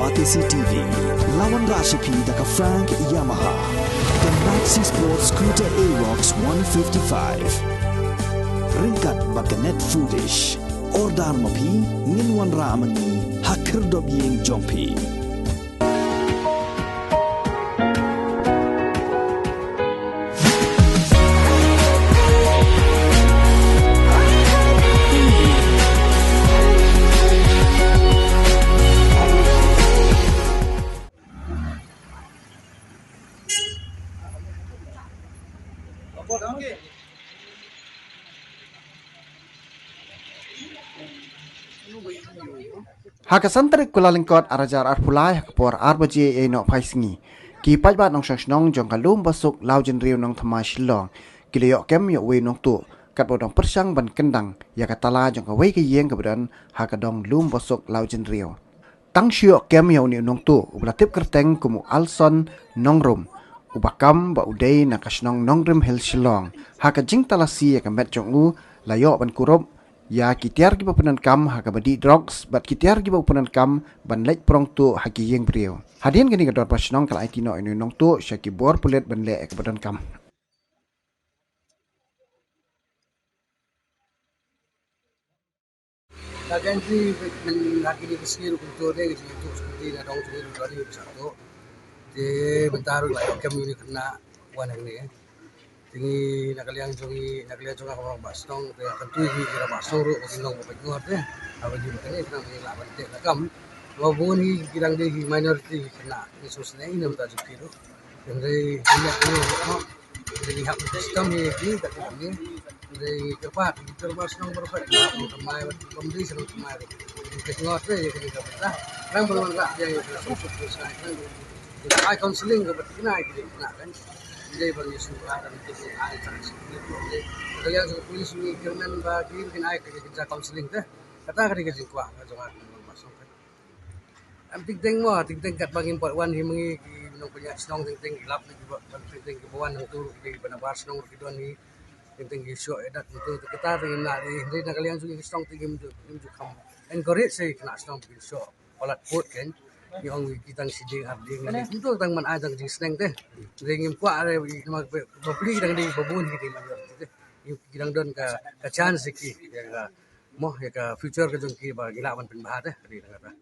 Batisi TV, Lawan Rashipi Daka Frank Yamaha, the Maxi Sports Scooter Aerox 155. Ringkat Baganet Foodish, Ordar Mapi, Ninwan Ramani, Hakir Dobying Jompi. Hakasantrik kulalingkot arajar arpulai hakpor arbaje no paisingi ki pajbat nong shnong jong kalum basuk laujin riu nong thama shillong kiliyok kem yo we nong tu kat bodong persang ban kendang ya katala jong ka we ke yeng kabdan hakadong lum basuk laujin riu tang syok kem yo ni nong tu ublatip kerteng kumu alson nongrum ubakam ba udai na kashnong nongrim hel shillong hakajing talasi ya kamet jong u layo ban kurup ya kitiar ki papunan kam hakabadi drugs bat kitiar ki papunan kam ban lek prong tu haki yeng brio hadien gani gador pasnong kala itino inu nong tu syaki bor pulet ban le ek papunan kam Lagan si lagi di kesir kultur dia gitu itu seperti ada orang tu dari satu di bentar lah kami ini kena wan ini tinggi nak kalian jongi orang basong dia akan tuju kira basong ru bagi nong bagi ngot deh apa juga ini kena mengelak balik nakam walaupun ini kirang dia minority kena ini sosial ini minta jadi tu dan dari banyak ini dari hak sistem ini tak kami dari cepat terbas nong berfak kemai pembeli senang kemai bagi ngot deh jadi kita orang belum nak dia sosok sosial kan ai counseling ke betul nak kan jadi bagi suara dan itu ai sanksi itu kalian sebagai polis ini kerana bagi mungkin ai kerja counseling teh kata kerja kerja kuat jangan masuk kan am ting kat bagi part 1 himengi nong punya snong ting gelap ni juga ting ke bawah nong tu di benar snong ke don ni ting show edat itu kita ting nak di nak kalian sugi snong ting mu kam encourage saya kena snong show olat put kan yang kita siding abding ni itu tang man ajang jing sneng teh ringim kwa re beli dang di babun gitu major teh kidang don ka chance ki ya moh ya ka future ka jong ki ba gila man pin bah teh di kata